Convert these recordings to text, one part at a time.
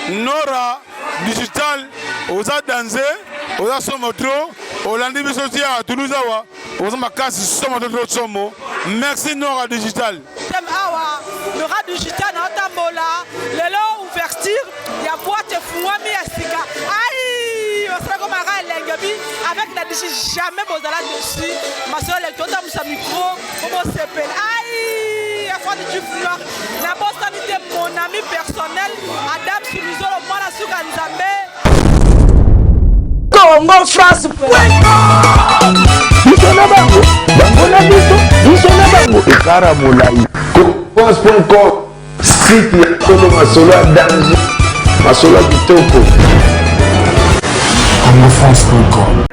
Nora digital oza danser oza somo trop olandi biso tia à Toulouse awa oza makasi somo trop somo. Merci Nora digital. Awa Nora digital na tambola lelo ouverture ya boîte fungwami ya sika. Aïe osala comme un lengebi avec la d'ici jamais bozala dessus. Ma soeur elle tota musa micro como s'appelle. Aïe afin de fleur la bosse sanité mon ami personnel Adam Sulizolo mwana suka nzambe Congo France biso na bango bango na biso na bango ekara molai France.com site ya Kolo Masolo ya danger Masolo ya kitoko Congo France.com.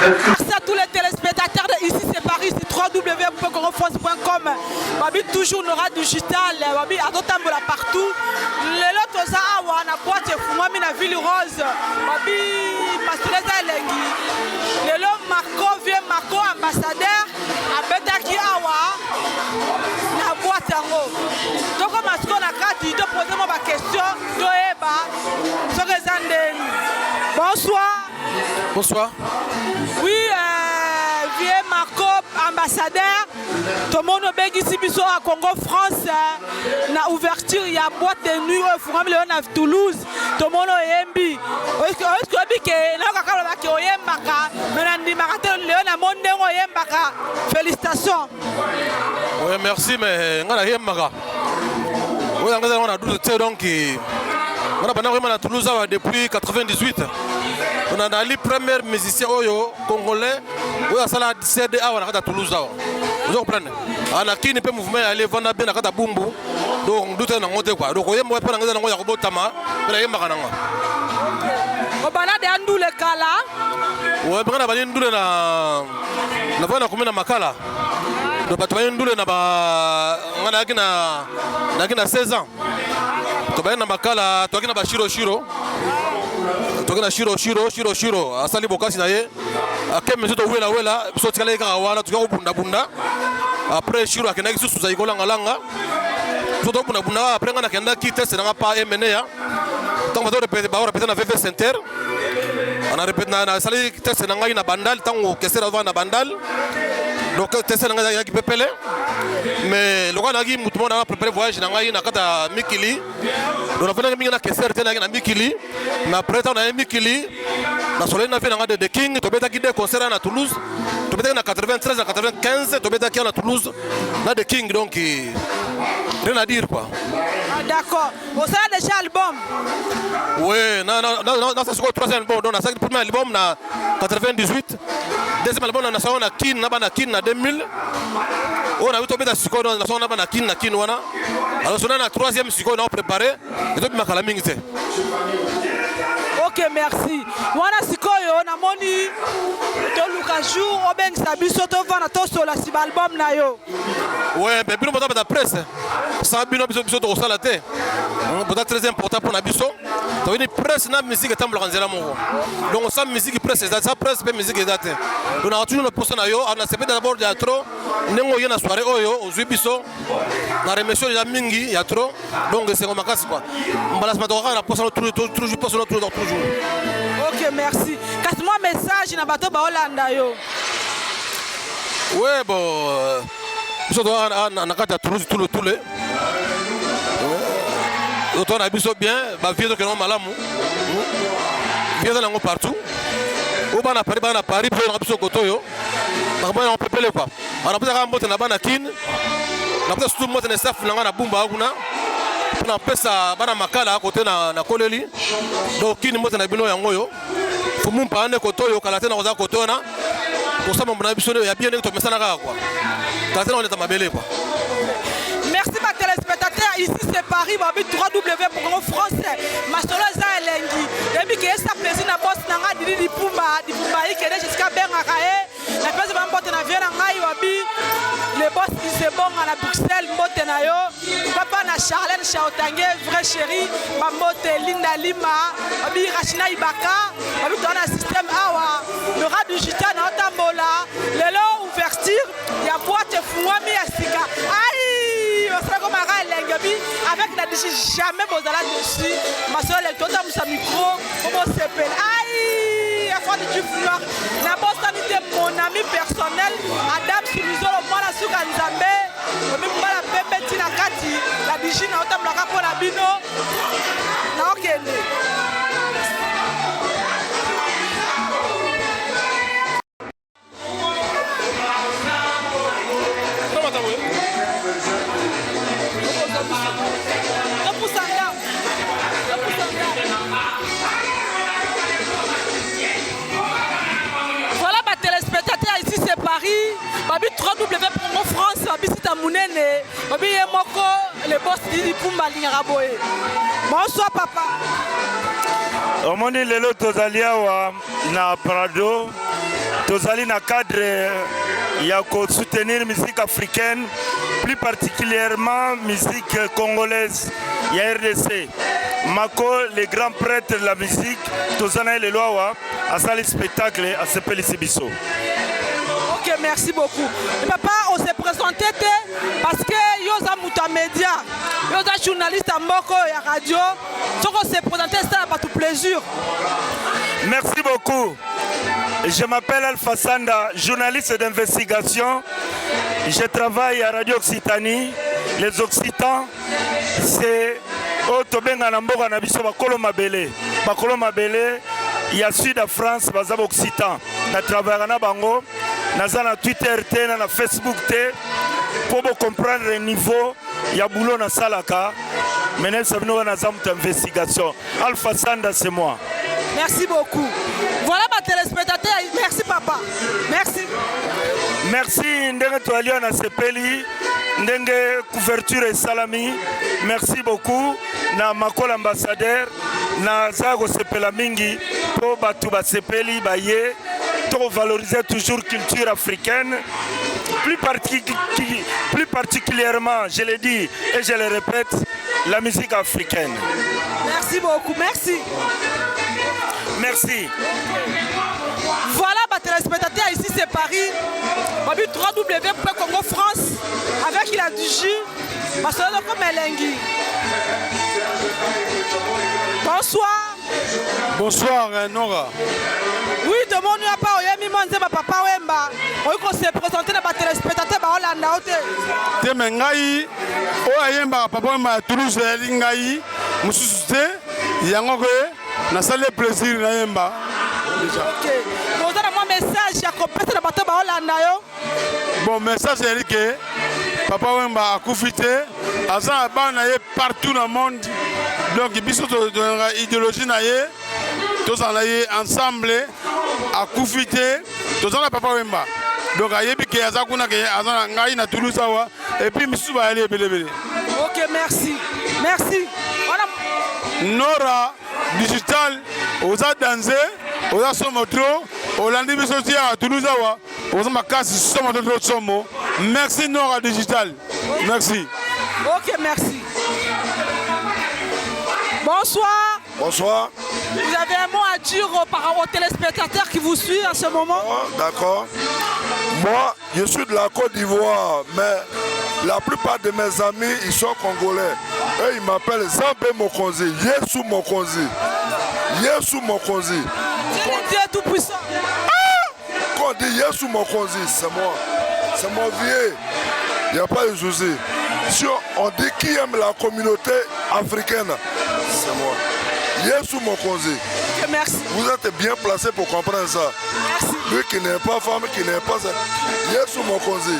Merci à tous les téléspectateurs de Ici c'est Paris, c'est www.congofrance.com. Babi toujours Nora digital, babi adotambola partout. Lelo toza awa na boîte fumami na ville rose. Babi Masoleza elengi. Lelo Marco vient Marco ambassadeur abetaki awa na boîte yango. Donc comme asko na kati to poser moi ba question to eba soke zandeni. Bonsoir. Bonsoir. Oui, vieux Marco, ambassadeur. Tout le monde a ici à Congo France. Na ouverture, il y a boîte de nuit au Forum Léon à Toulouse. Tout le monde a yembi. Est-ce que félicitations. Oui, merci, mais on a yemaka. Oui, on a 12 donc. On a à Toulouse depuis 98. On a les premiers musiciens congolais qui ont fait la CD à Toulouse. Vous comprenez? On a qui ne peut mouvement aller vendre bien à Bumbu. Donc, nous sommes en mode quoi. Donc, on est en train de faire un peu de temps. On est en train de faire un peu de kala. Oui, on est en train de faire un peu de makala. Donc, on est en train de faire 16 ans. Tobana makala tokina ba shiro tokina shiro asali bokasi na ye akeme to wela so tikala ka wana tukako bunda après shiro akena kisusu za ikola ngalanga so to bunda après ngana kenda ki test na pa MNA donc ba répéter na VV Center on a répété na sali test na ngai na bandal tango kesera va na bandal donc test na ngai ya ki pepele. Mais le roi mutumo na préparé voyage na ngai na kata Mikili. Donc on a fait na kesser tena na Mikili. Mais après on a Mikili na soleil na fait na de King to beta ki de concert na Toulouse. To beta na 93 na 95 to beta ki na Toulouse na de King donc rien à dire quoi. D'accord. Vous avez déjà album? Oui, non ça c'est le troisième album. Donc le premier album na 98. Deuxième album na ça on a Kin na 2000. On a vu tomber dans ce qu'on a kin wana. Alors on a la troisième ce qu'on a préparé et donc makala mingite. Ok, merci. Wana sikoyo na moni to luka jour obeng sabiso to vana to sola si album na yo. Ouais, mais bino bota presse. Ça bino biso to sala te. C'est très important pour la biso. Tu as une presse na musique tambo kanzela mongo. Donc ça musique presse ça presse pe musique date. On a toujours une personne yo, on a sepé d'abord il y a trop nengo yena soirée oyo ozui biso na remission ya mingi ya trop. Donc c'est comme makasi quoi. Mbala ma toka na personne toujours personne toujours. Ok, merci. Casse-moi un message na bato ba Hollanda yo. Ouais bon biso to na kata Toulouse tout le on a biso bien, bah vieux que non malamu, vieux dans l'angle partout. Au bas na Paris, puis on a biso kotoyo. Bah on peut peler quoi. On a besoin de monter na bana kin. On a besoin surtout monter na staff na bumba kuna. On a pesa bana makala à côté na koleli. Donc kin monter na bino yango yo. Faut mun pa ane kotoyo kala tena koza kotoyo na. Pour ça mon bana biso ya bien que to mesana quoi. Kala tena on est mabele quoi. Merci ma téléspectateur, ici c'est Paris, babi www.congofrance. Masoleza elengi. Demi que ça plaisir na boss nanga di pumba ikene jusqu'à Bengakae. La place va mbote na viena ngai babi. Le boss c'est bon à la Bruxelles mbote na yo. Papa na Charlène Chaotangue, vrai chéri, mbote Linda Lima, babi Rachina Ibaka, babi dans un système awa. Le rat digital na otambola. Lelo ouverture, ya boîte fumami asika. Avec la décision, jamais vous allez dessus. Ma soeur, elle est dans son micro. Comment s'appelle? Aïe, à fois de du fleur. La bosse sanité, mon ami personnel, Adam Sumizo, le mois de Soukanzambe. Même pas la bébé Tina Kati. La digine, on t'a bloqué pour la bino. Non, ok. Voilà ma téléspectateur, ici c'est Paris. Babi www.congofrance, babi c'est Mounene, babi Yemoko, le boss Didi Pumba Lingaraboye. Bonsoir papa. Omoni lelo tozalia wa na Prado tozali na cadre ya soutenir musique africaine, plus particulièrement musique congolaise ya RDC. Mako, le grand prêtre de la musique, tozana le loawa, à sali spectacle à Sepeli Sibiso. Ok, merci beaucoup. Et papa, on s'est présenté parce que yoza muta média, yoza journaliste à Mboko et à radio. Donc on s'est présenté ça par tout plaisir. Merci beaucoup. Je m'appelle Alpha Sanda, journaliste d'investigation. Je travaille à Radio Occitanie. Les Occitans, c'est Otobenga Namboga Nabiso Bakolo Mabele. Bakolo Mabele, il y a Sud de France, Bazab Occitan. Je travaille à Bango, na Twitter, na Facebook, pour comprendre le niveau, il y a boulot na Salaka. Maintenant, ça vient dans investigation. Alpha Sanda, c'est moi. Merci beaucoup. Voilà ma téléspectateur. Merci papa. Merci. Merci Ndenge Toalion à Sepeli. Ndenge couverture et salami. Merci beaucoup. Na Makol ambassadeur. Na Zago Sepela Mingi. Pour Batouba Sepeli Baye. Pour valoriser toujours culture africaine. Plus particulièrement, je l'ai dit et je le répète, la musique africaine. Merci beaucoup. Merci. Merci. Voilà, ma téléspectateur, ici c'est Paris. Babi 3W Congo France. Avec il a du jus. Parce que comme Elengi. Bonsoir. Bonsoir, Nora. Oui, de mon nom, pas Oyemi Monze, ma papa Wemba. On s'est présenté dans ma téléspectateur, ma Hollande. Temengai, Oyemba, papa Wemba, Toulouse, Lingai, Moussousté, Yangoke. Na salle plaisir na yemba. Ok. Vous avez un message à compléter le bateau Hollande. Bon, message c'est que Papa Wemba a confité, Azan Abanaye partout dans le monde. Donc, il y a une idéologie, tous ensemble, à confité, tous ensemble Papa Wemba. Donc, il y a des gens qui sont à Toulouse, et puis il y a des gens. Ok, merci. Merci. Nora digital, aux dansé, aux somotro, aux landibis aussi à Toulouse, aux macaques, somotro somo. Merci Nora digital. Merci. Ok, merci. Bonsoir. Bonsoir. Vous avez un mot à dire aux téléspectateurs qui vous suivent en ce moment? D'accord. Moi, je suis de la Côte d'Ivoire, mais la plupart de mes amis, ils sont congolais. Eux, ils m'appellent Zambé Mokonzi, Yesu Mokonzi. Yesu Mokonzi. C'est le Dieu Tout-Puissant. Quand on dit Yesu Mokonzi, c'est moi. C'est mon vieux. Il n'y a pas de souci. Si on dit qui aime la communauté africaine, c'est moi. Yesu Mokonzi. Merci. Vous êtes bien placé pour comprendre ça. Merci. Lui qui n'est pas femme, qui n'est pas ça. Yesu Mokonzi.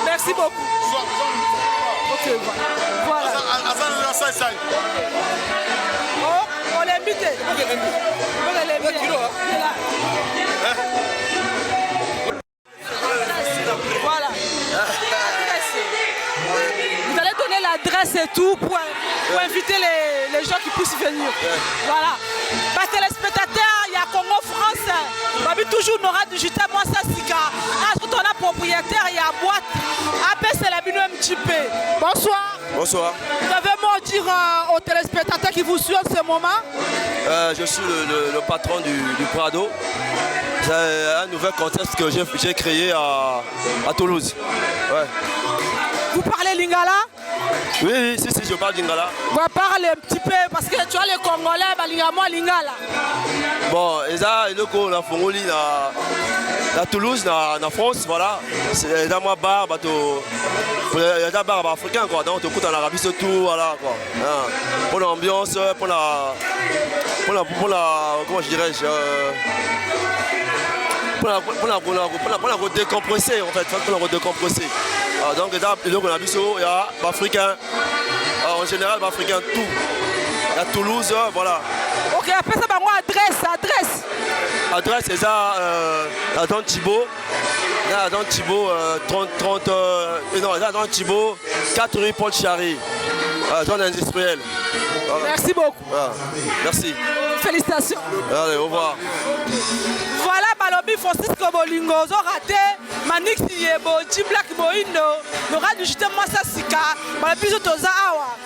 Merci beaucoup. Ok, voilà. Oh, on l'invite. Voilà. Vous allez donner l'adresse et tout pour inviter les gens qui puissent venir. Voilà. Parce que les spectateurs, il y a Congo France. Babi toujours Nora digital, moi ça sika. Ah, tout on a propriétaire, il y a boîte. Après c'est la bino un petit peu. Bonsoir. Bonsoir. Vous avez un mot à dire aux téléspectateurs qui vous suivent en ce moment? Je suis le patron du Prado. C'est un nouvel contexte que j'ai créé à Toulouse. Ouais. Vous parlez lingala? Oui, si, je parle lingala. On va parler un petit peu parce que tu vois les Congolais, bah, lingala. Bon, et ça, il y a la Fongoli à Toulouse, en France, voilà. C'est dans ma bar, il y a des bars africains, quoi. Donc, on écoute en Arabie, surtout, voilà, quoi. Hein. Pour l'ambiance, pour la, comment je dirais-je, pour la redécompresser, en fait, pour la redécompresser. Donc, il y a l'Africain, en général, l'Africain, tout. Il y a Toulouse, voilà. Ok, après ça, adresse. Adresse, c'est ça, à Don Thibault. Là, à Don Thibault, 30, 4 rue Paul Chary, zone industrielle. Voilà. Merci beaucoup. Voilà. Merci. Félicitations. Allez, au revoir. Voilà, Balobi Babi Francisco Bolingo, zo raté, Manix Yebo, Black Moindo, le rat du Jutin Massa Sika, Babi Zotoza Awa,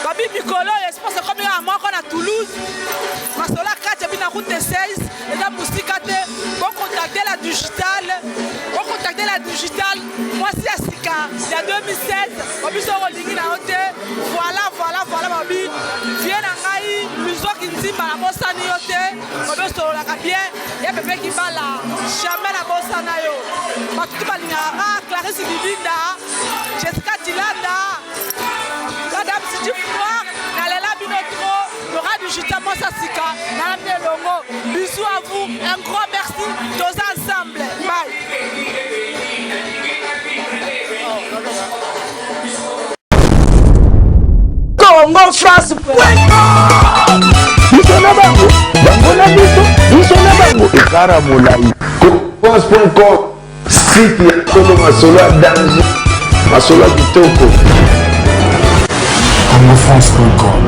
Babi Mikolo, espace comme il y a un mois qu'on a Toulouse, Masola 4, il y a route de 16, et là, Moussikate, bon contacter la digitale, moi c'est à Sika, il y a 2016, Babi Sorolingui na Ote, voilà, Babi, viens à Raï, Muso Kinzimba, la Bossani Ote, Babi Sorolaka bien, et bébé qui va là, jamais la Bossana yo, Matutu Balingara, Clarisse Lilinda, Jessica Tilanda, Madame Sidi Fouar, Nalela Binotro, le rat du Jutin Massa Sika, Nalamne Longo, bisous à vous, un grand merci, tous ensemble, bye. Congo France Ekara Moulai France.com site ya Tolo Masolo ya danger Masolo ya kitoko Congo France.com